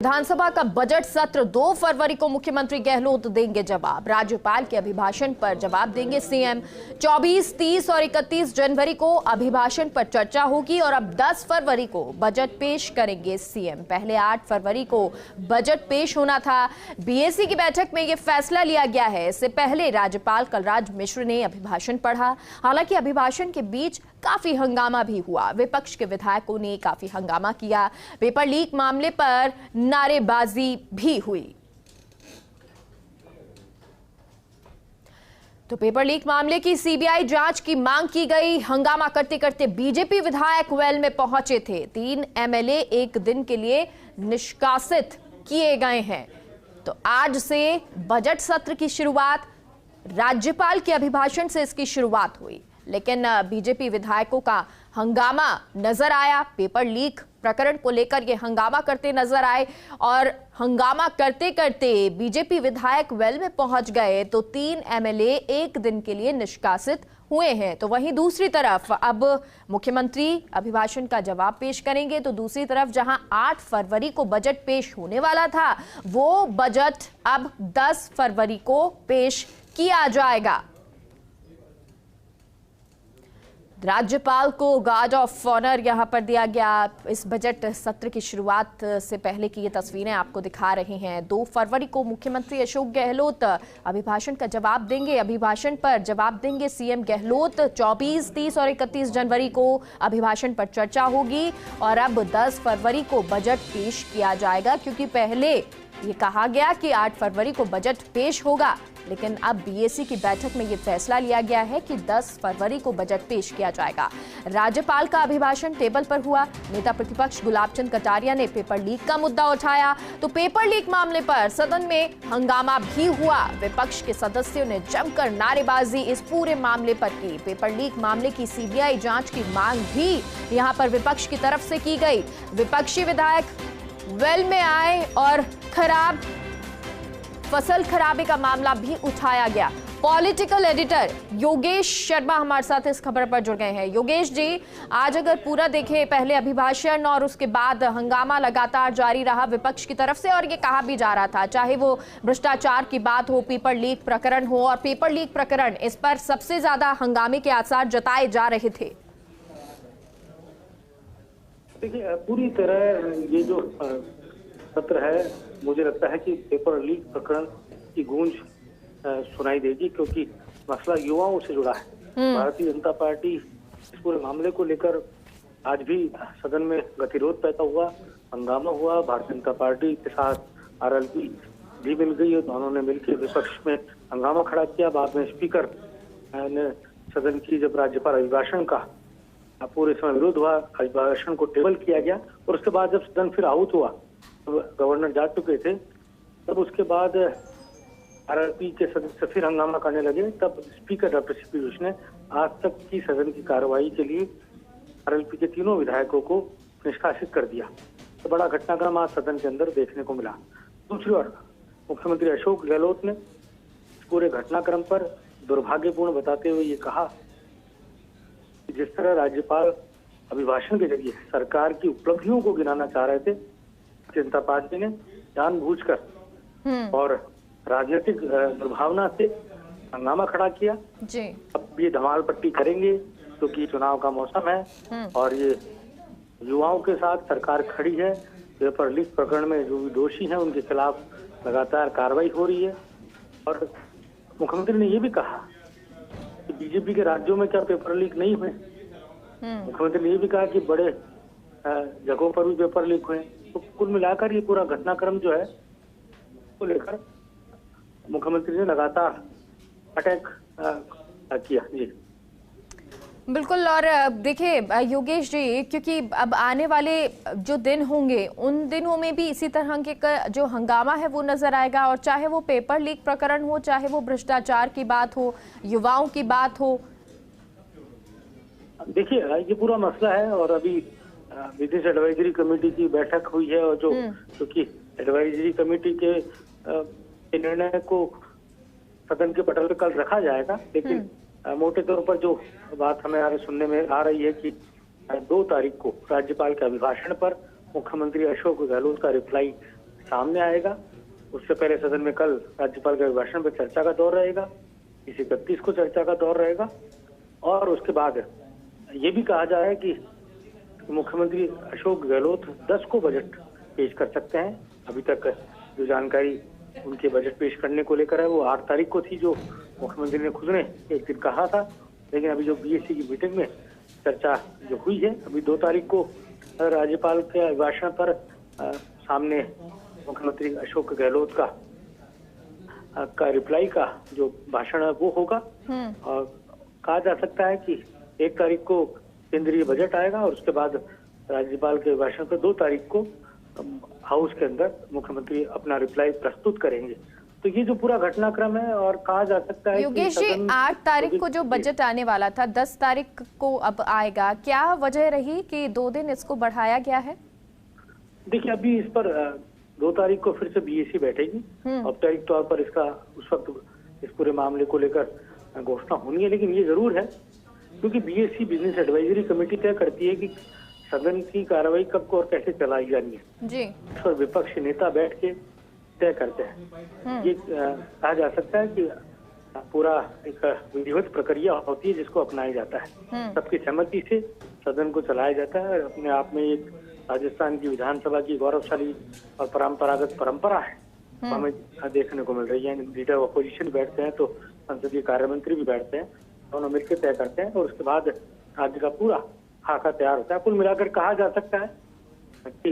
विधानसभा का बजट सत्र 2 फरवरी को मुख्यमंत्री गहलोत देंगे जवाब। राज्यपाल के अभिभाषण पर जवाब देंगे सीएम। 24, 30 और 31 जनवरी को अभिभाषण पर चर्चा होगी और अब 10 फरवरी को बजट पेश करेंगे सीएम। पहले 8 फरवरी को बजट पेश होना था। बीएसी की बैठक में यह फैसला लिया गया है। इससे पहले राज्यपाल कलराज मिश्र ने अभिभाषण पढ़ा। हालांकि अभिभाषण के बीच काफी हंगामा भी हुआ। विपक्ष के विधायकों ने काफी हंगामा किया। पेपर लीक मामले पर नारेबाजी भी हुई। तो पेपर लीक मामले की सीबीआई जांच की मांग की गई। हंगामा करते करते बीजेपी विधायक वेल में पहुंचे थे। 3 एमएलए एक दिन के लिए निष्कासित किए गए हैं। तो आज से बजट सत्र की शुरुआत, राज्यपाल के अभिभाषण से इसकी शुरुआत हुई, लेकिन बीजेपी विधायकों का हंगामा नजर आया। पेपर लीक प्रकरण को लेकर ये हंगामा करते नजर आए और हंगामा करते करते बीजेपी विधायक वेल में पहुंच गए तो 3 एमएलए एक दिन के लिए निष्कासित हुए हैं। तो वहीं दूसरी तरफ अब मुख्यमंत्री अभिभाषण का जवाब पेश करेंगे, तो दूसरी तरफ जहां 8 फरवरी को बजट पेश होने वाला था, वो बजट अब 10 फरवरी को पेश किया जाएगा। राज्यपाल को गार्ड ऑफ ऑनर यहां पर दिया गया। इस बजट सत्र की शुरुआत से पहले की ये तस्वीरें आपको दिखा रहे हैं। 2 फरवरी को मुख्यमंत्री अशोक गहलोत अभिभाषण का जवाब देंगे। अभिभाषण पर जवाब देंगे सीएम गहलोत। 24, 30 और 31 जनवरी को अभिभाषण पर चर्चा होगी और अब 10 फरवरी को बजट पेश किया जाएगा, क्योंकि पहले ये कहा गया कि 8 फरवरी को बजट पेश होगा, लेकिन अब बीएसी की बैठक में ये फैसला लिया गया है कि 10 फरवरी को बजट पेश किया जाएगा। राज्यपाल का अभिभाषण टेबल पर हुआ। नेता प्रतिपक्ष गुलाब चंद कटारिया ने पेपर लीक का मुद्दा उठाया, तो पेपर लीक मामले पर सदन में हंगामा भी हुआ। विपक्ष के सदस्यों ने जमकर नारेबाजी इस पूरे मामले पर की। पेपर लीक मामले की सीबीआई जांच की मांग भी यहां पर विपक्ष की तरफ से की गई। विपक्षी विधायक वेल में आए और फसल खराबे का मामला भी उठाया गया। पॉलिटिकल एडिटर योगेश शर्मा हमारे साथ इस खबर पर जुड़ गए हैं। योगेश जी, आज अगर पूरा देखें, पहले अभिभाषण और उसके बाद हंगामा लगातार जारी रहा विपक्ष की तरफ से, और ये कहा भी जा रहा था, चाहे वो भ्रष्टाचार की बात हो, पेपर लीक प्रकरण हो, और पेपर लीक प्रकरण, इस पर सबसे ज्यादा हंगामे के आसार जताए जा रहे थे। देखिए, पूरी तरह ये जो सत्र है, मुझे लगता है कि पेपर लीक प्रकरण की गूंज सुनाई देगी, क्योंकि मसला युवाओं से जुड़ा है। भारतीय जनता पार्टी इस पूरे मामले को लेकर आज भी सदन में गतिरोध पैदा हुआ, हंगामा हुआ। भारतीय जनता पार्टी के साथ आरएलपी भी मिल गई और दोनों ने मिलकर विपक्ष में हंगामा खड़ा किया। बाद में स्पीकर ने सदन की जब राज्यपाल अभिभाषण का पूरे समय विरोध हुआ, अभिभाषण को टेबल किया गया और उसके बाद जब सदन फिर आउट हुआ, गवर्नर जा चुके थे, तब उसके बाद आरएलपी के सदस्य फिर हंगामा करने लगे। तब स्पीकर डॉक्टर सीपी जोशी ने आज तक की सदन की कार्रवाई के लिए आरएलपी के तीनों विधायकों को निष्कासित कर दिया। तो बड़ा घटनाक्रम आज सदन के अंदर देखने को मिला। दूसरी ओर मुख्यमंत्री अशोक गहलोत ने पूरे घटनाक्रम पर दुर्भाग्यपूर्ण बताते हुए ये कहा कि जिस तरह राज्यपाल अभिभाषण के जरिए सरकार की उपलब्धियों को गिनाना चाह रहे थे, जनता पार्टी ने जानबूझकर और राजनीतिक दुर्भावना से हंगामा खड़ा किया जी। अब ये धमाल पट्टी करेंगे क्योंकि चुनाव का मौसम है और ये युवाओं के साथ सरकार खड़ी है। पेपर लीक प्रकरण में जो भी दोषी हैं उनके खिलाफ लगातार कार्रवाई हो रही है। और मुख्यमंत्री ने ये भी कहा कि बीजेपी के राज्यों में क्या पेपर लीक नहीं हुए। मुख्यमंत्री ने ये भी कहा कि बड़े जगहों पर भी पेपर लीक हुए। तो कुल मिलाकर ये पूरा घटनाक्रम जो है को लेकर मुख्यमंत्री ने लगातार अटैक किया जी। बिल्कुल। और देखिए योगेश जी, क्योंकि अब आने वाले जो दिन होंगे उन दिनों में भी इसी तरह के जो हंगामा है वो नजर आएगा, और चाहे वो पेपर लीक प्रकरण हो, चाहे वो भ्रष्टाचार की बात हो, युवाओं की बात हो। देखिए, ये पूरा मसला है और अभी विदेश एडवाइजरी कमेटी की बैठक हुई है और जो क्योंकि एडवाइजरी कमेटी के निर्णय को सदन के पटल पर कल रखा जाएगा, लेकिन मोटे तौर पर जो बात हमें सुनने में आ रही है कि 2 तारीख को राज्यपाल के अभिभाषण पर मुख्यमंत्री अशोक गहलोत का रिप्लाई सामने आएगा। उससे पहले सदन में कल राज्यपाल के अभिभाषण पर चर्चा का दौर रहेगा, इस 31 को चर्चा का दौर रहेगा। और उसके बाद ये भी कहा जा रहा है कि मुख्यमंत्री अशोक गहलोत 10 को बजट पेश कर सकते हैं। अभी तक जो जानकारी उनके बजट पेश करने को लेकर है वो 8 तारीख को थी, जो मुख्यमंत्री ने खुद ने एक दिन कहा था। लेकिन अभी जो बीएससी की मीटिंग में चर्चा जो हुई है, अभी 2 तारीख को राज्यपाल के अभिभाषण पर सामने मुख्यमंत्री अशोक गहलोत का रिप्लाई का जो भाषण है वो होगा। और कहा जा सकता है कि 1 तारीख को केंद्रीय बजट आएगा और उसके बाद राज्यपाल के भाषण पर 2 तारीख को हाउस के अंदर मुख्यमंत्री अपना रिप्लाई प्रस्तुत करेंगे। तो ये जो पूरा घटनाक्रम है, और कहा जा सकता है योगेश जी 8 तारीख को जो बजट आने वाला था 10 तारीख को अब आएगा, क्या वजह रही कि 2 दिन इसको बढ़ाया गया है? देखिए, अभी इस पर 2 तारीख को फिर से बीएससी बैठेगी। औपचारिक तौर पर इसका उस वक्त इस पूरे मामले को लेकर घोषणा होनी है। लेकिन ये जरूर है, क्योंकि बीएससी बिजनेस एडवाइजरी कमेटी तय करती है कि सदन की कार्रवाई कब को और कैसे चलाई जानी है जी। इस पर विपक्ष नेता बैठ के तय करते हैं। ये कहा जा सकता है कि पूरा एक विधिवत प्रक्रिया होती है जिसको अपनाया जाता है। सबकी सहमति से सदन को चलाया जाता है। अपने आप में एक राजस्थान की विधानसभा की गौरवशाली और परंपरागत परंपरा है, हमें देखने को मिल रही है। लीडर ऑपोजिशन बैठते हैं तो संसदीय कार्य मंत्री भी बैठते हैं, दोनों मिलकर तय करते हैं और उसके बाद राज्य का पूरा खाका तैयार होता है। कुल मिलाकर कहा जा सकता है कि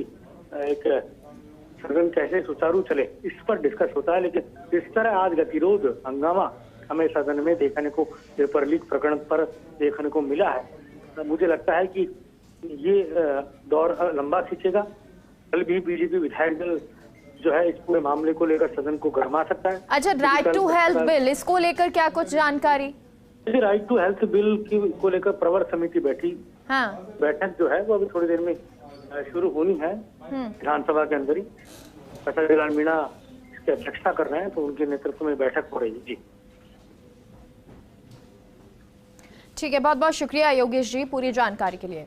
एक सदन कैसे सुचारू चले इस पर डिस्कस होता है। लेकिन जिस तरह आज गतिरोध हंगामा हमें सदन में देखने को पेपर लीक प्रकरण पर देखने को मिला है, मुझे लगता है कि ये दौर लंबा खींचेगा। कल भी बीजेपी विधायक दल जो है इस पूरे मामले को लेकर सदन को गरमा सकता है। अच्छा, राइट टू हेल्थ बिल, इसको लेकर क्या कुछ जानकारी? राइट टू हेल्थ बिल को लेकर प्रवर समिति बैठी। बैठक जो है वो अभी थोड़ी देर में शुरू होनी है विधानसभा के अंदर ही। प्रसाद मीणा इसकी अध्यक्षता कर रहे हैं, तो उनके नेतृत्व में बैठक हो रही है। जी ठीक है, बहुत बहुत शुक्रिया योगेश जी पूरी जानकारी के लिए।